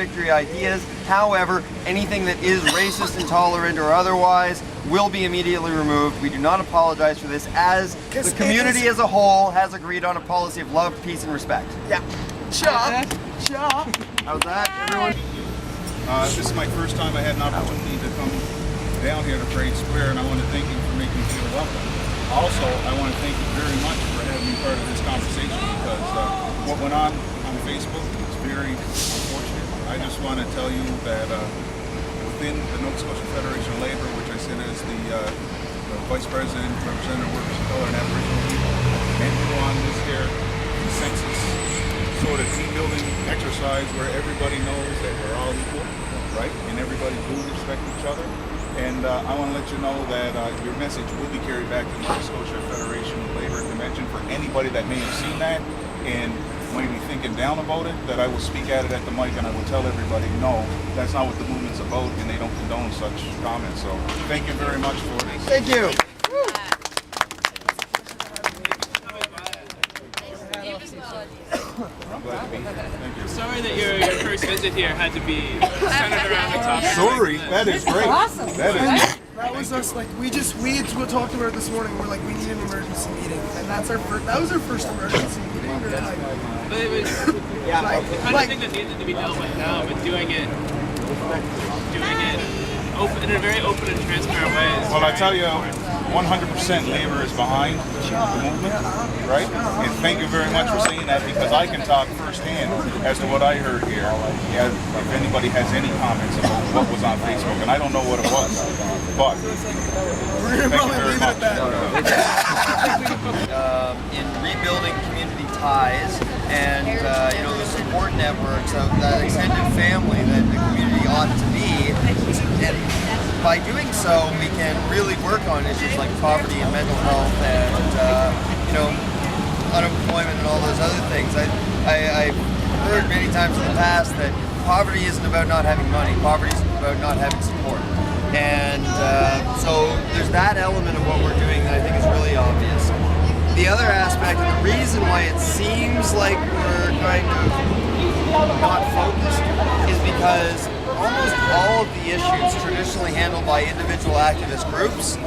contradictory ideas. However, anything that is racist, intolerant, or otherwise will be immediately removed. We do not apologize for this, as the community as a whole has agreed on a policy of love, peace, and respect. Yeah. Chop. How's that, everyone? This is my first time I had an opportunity to come down here to Parade Square, and I want to thank you for making me feel welcome. Also, I want to thank you very much for having me part of this conversation, because what went on Facebook is very unfortunate. I just want to tell you that within the Nova Scotia Federation of Labour, which I sit as the Vice President, Representative of Workers of Color and Aboriginal people, and we're on this here consensus sort of team building exercise where everybody knows that we're all equal, right? And everybody do respect each other. And I want to let you know that your message will be carried back to the Nova Scotia Federation of Labour Convention for anybody that may have seen that and might be thinking down about it, that I will speak at it at the mic and I will tell everybody, no, that's not what the movement's about, and they don't condone such comments. So thank you very much for this. Thank you. I'm glad to be here. Thank you. Sorry that your first visit here had to be centered around the topic. Sorry, that is great. Awesome. That was us. Like we talked about it this morning. We're like, we need an emergency meeting, and that was our first emergency meeting. But it was the kind of thing that needed to be dealt with now, but doing it open, in a very open and transparent way. Well, I tell you, 100% Labour is behind the movement, right? And thank you very much for saying that, because I can talk firsthand as to what I heard here. Yeah, if anybody has any comments about what was on Facebook, and I don't know what it was, but thank you very much. In rebuilding community ties and the support networks of that extended family that the community ought to be, and by doing so we can really work on issues like poverty and mental health and unemployment and all those other things. I've heard many times in the past that poverty isn't about not having money, poverty is about not having support. And so there's that element of what we're doing that I think is really obvious. The other aspect, and the reason why it seems like we're kind of not focused, is because almost all of the issues traditionally handled by individual activist groups,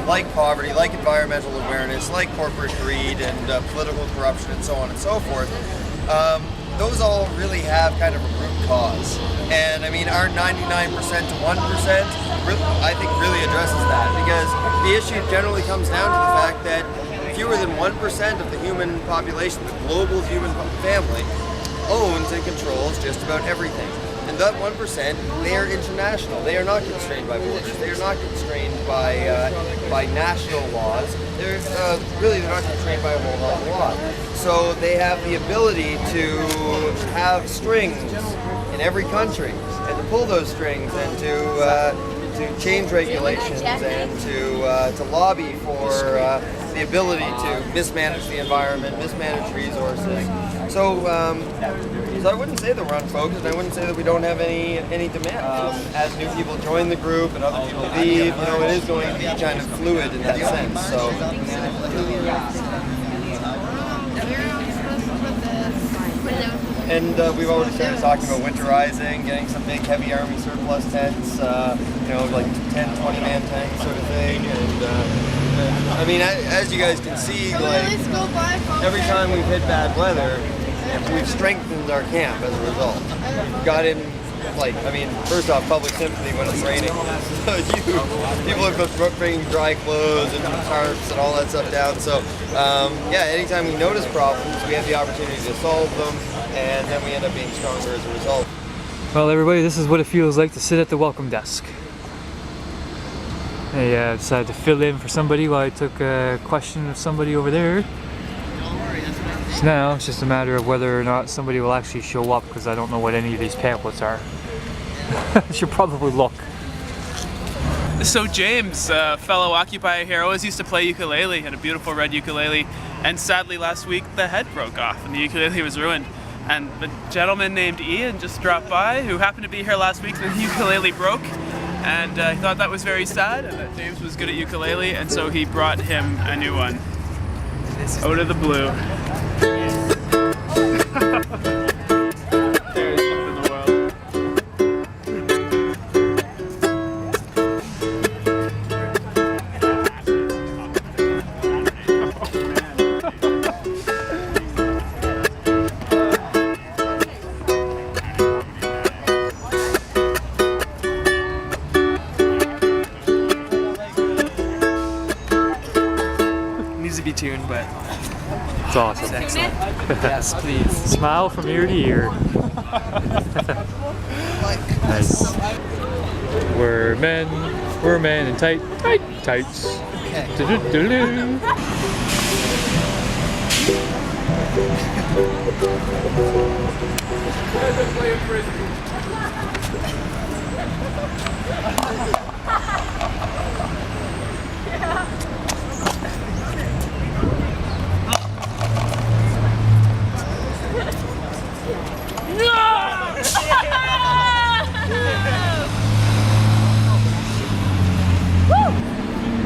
like poverty, like environmental awareness, like corporate greed and political corruption and so on and so forth, those all really have kind of a root cause. And I mean, our 99% to 1%, I think really addresses that, because the issue generally comes down to the fact that fewer than 1% of the human population, the global human family, owns and controls just about everything. And that 1%, they are international. They are not constrained by borders. They are not constrained by national laws. They're not constrained by a whole lot of law. So they have the ability to have strings in every country and to pull those strings and to change regulations and to lobby for the ability to mismanage the environment, mismanage resources. So I wouldn't say that we're unfocused, and I wouldn't say that we don't have any demand. As new people join the group and other people leave, it is going to be kind of fluid in that sense. So. And we've already started talking about winterizing, getting some big heavy army surplus tents, like 10, 20-man tanks sort of thing. And I mean, as you guys can see, like every time we've hit bad weather, we've strengthened our camp as a result. We've got in, first off, public sympathy when it's raining. So people are bringing dry clothes and tarps and all that stuff down. So anytime we notice problems, we have the opportunity to solve them, and then we end up being stronger as a result. Well, everybody, this is what it feels like to sit at the welcome desk. I decided to fill in for somebody while I took a question of somebody over there. So now it's just a matter of whether or not somebody will actually show up, because I don't know what any of these pamphlets are. I should probably look. So James, a fellow Occupy here, always used to play ukulele, had a beautiful red ukulele, and sadly last week the head broke off and the ukulele was ruined. And the gentleman named Ian just dropped by, who happened to be here last week when the ukulele broke, and he thought that was very sad and that James was good at ukulele, and so he brought him a new one. Out of the blue. There's love in the world. creepy tune, but It's awesome. it's excellent. Yes, please. Smile from ear to ear. Nice. We're men in tights. Okay. Do-do-do-do.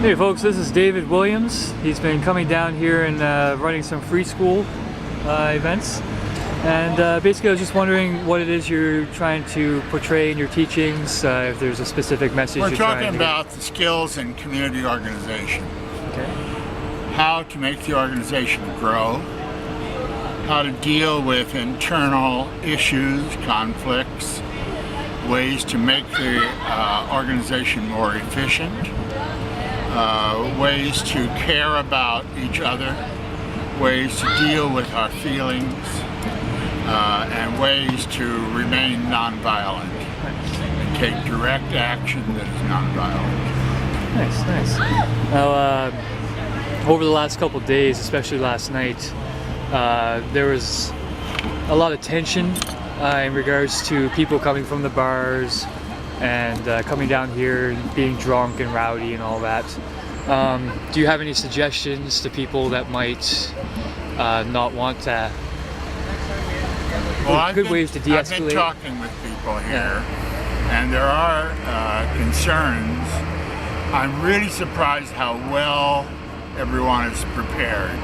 Hey folks, this is David Williams. He's been coming down here and running some free school events. And basically I was just wondering what it is you're trying to portray in your teachings, if there's a specific message We're you're trying talking to about the skills in community organization. Okay. How to make the organization grow, how to deal with internal issues, conflicts, ways to make the organization more efficient, ways to care about each other, ways to deal with our feelings, and ways to remain nonviolent and take direct action that is nonviolent. Nice. Now, over the last couple of days, especially last night, there was a lot of tension in regards to people coming from the bars and coming down here and being drunk and rowdy and all that. Do you have any suggestions to people that might not want to? Well, Good ways to de-escalate. I've been talking with people here, and there are concerns. I'm really surprised how well everyone is prepared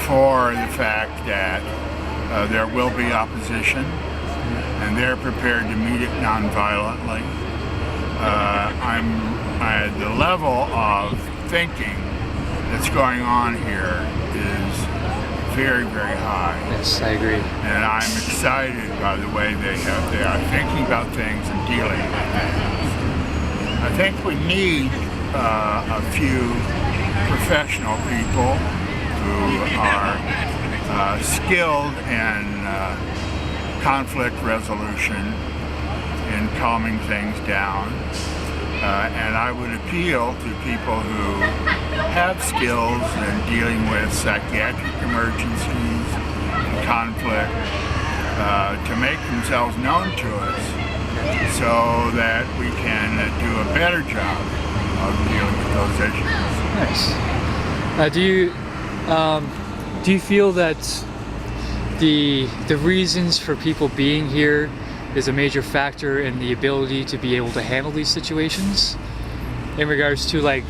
for the fact that there will be opposition, and they're prepared to meet it nonviolently. The level of thinking that's going on here is very, very high. Yes, I agree. And I'm excited by the way they are thinking about things and dealing with things. I think we need a few professional people who are skilled in conflict resolution, in calming things down. And I would appeal to people who have skills in dealing with psychiatric emergencies and conflict to make themselves known to us so that we can do a better job of dealing with those issues. Nice. Do you feel that the reasons for people being here is a major factor in the ability to be able to handle these situations? In regards to, like,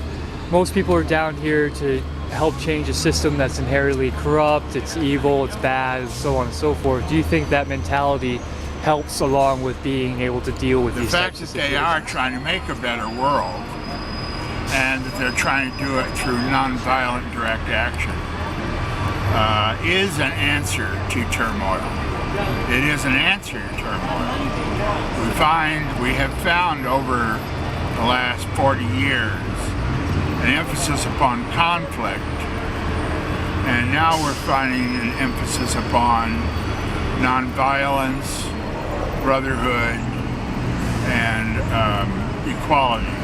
most people are down here to help change a system that's inherently corrupt, it's evil, it's bad, and so on and so forth. Do you think that mentality helps along with being able to deal with these types of situations? The fact that they are trying to make a better world and that they're trying to do it through nonviolent direct action is an answer to turmoil. It is an answer to turmoil. We have found over the last 40 years an emphasis upon conflict, and now we're finding an emphasis upon nonviolence, brotherhood, and equality.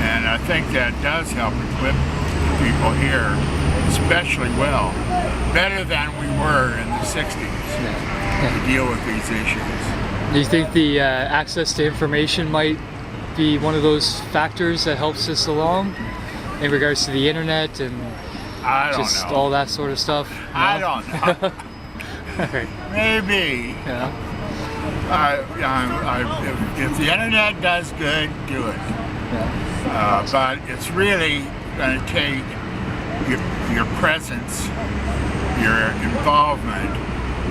And I think that does help equip people here especially well, better than we were in the 60s to deal with these issues. Do you think the access to information might be one of those factors that helps us along in regards to the internet and I don't just know. all that sort of stuff? No? I don't know. Maybe. Yeah. If the internet does good, do it. Yeah. But it's really going to take your presence, your involvement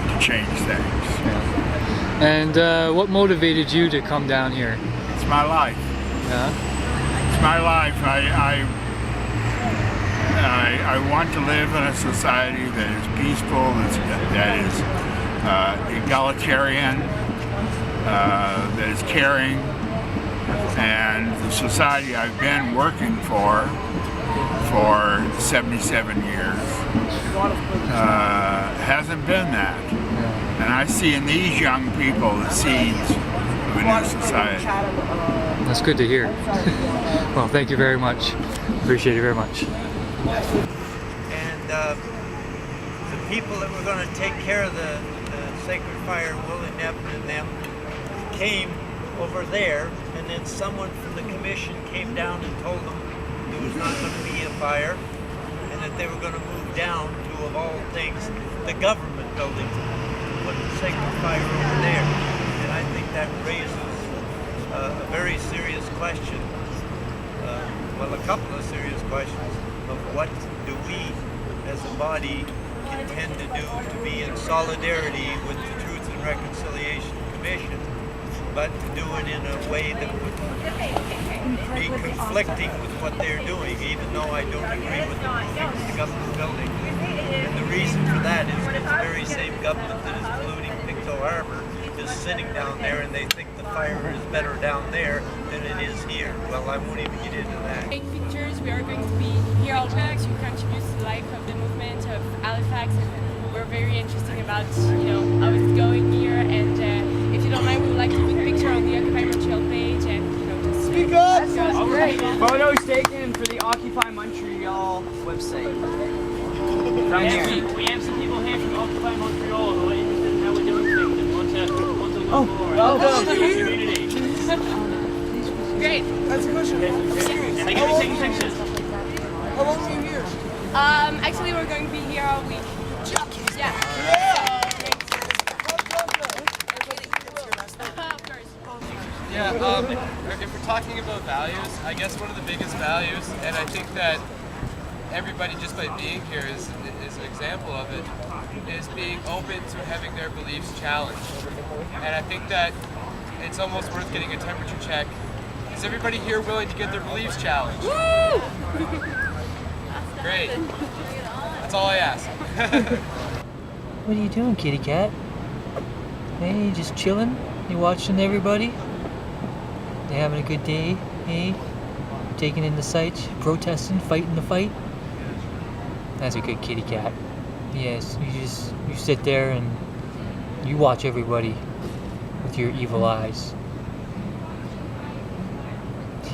to change things. Yeah. And what motivated you to come down here? It's my life. Yeah. It's my life. I want to live in a society that is peaceful, that is egalitarian, that is caring, and the society I've been working for for 77 years. Hasn't been that. And I see in these young people the seeds of a new society. That's good to hear. Well, thank you very much. Appreciate it very much. And the people that were going to take care of the sacred fire, Willie Nevin and them, came over there, and then someone from the commission came down and told them there was not going to be a fire, and that they were going to move down to, of all things, the government building, put the sacred fire over there. And I think that raises a very serious question, well, a couple of serious questions of what do we as a body intend to do to be in solidarity with the Truth and Reconciliation Commission, but to do it in a way that would be conflicting with what they're doing, even though I don't agree with them moving to the government building. And the reason for that is that the very same government that is polluting Pictou Harbor is sitting down there, and they think the fire is better down there than it is here. Well, I won't even get into that. Take pictures. We are going to be here all week to contribute to the life of the movement of Halifax, and we're very interested about how it's going here. And if you don't mind, we would like to put a picture on the Occupy Montreal page, and just speak up. That's great. Photos taken for the Occupy Montreal website. From here. We have some people here from Occupy Montreal who are interested in how we're doing things and want to go forward. welcome. The community. Great. That's a question. And they're going to be taking pictures. How long are you here? Actually, we're going to be here all week. Yeah. Of course. Yeah, if we're talking about values, I guess one of the biggest values, and I think that everybody just by being here is an example of it, is being open to having their beliefs challenged. And I think that it's almost worth getting a temperature check. Is everybody here willing to get their beliefs challenged? Woo! Great. That's all I ask. What are you doing, kitty cat? Hey, you just chilling? You watching everybody? You having a good day? Hey? Taking in the sights? Protesting? Fighting the fight? That's a good kitty cat. Yes, you sit there and you watch everybody with your evil eyes. Did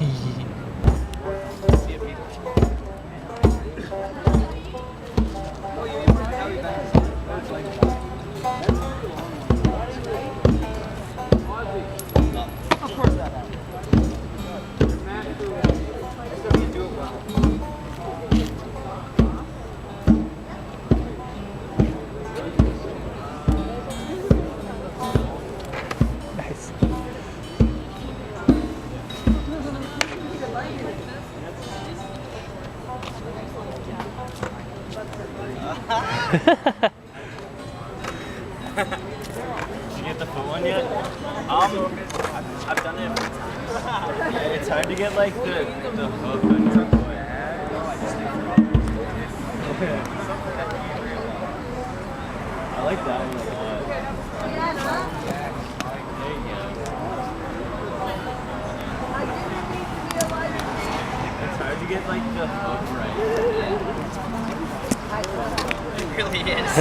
you get the foot one yet? I've done it. Yeah, it's hard to get like the hook on your foot. I like that one a lot. There you go. It's hard to get like the hook right. It really is.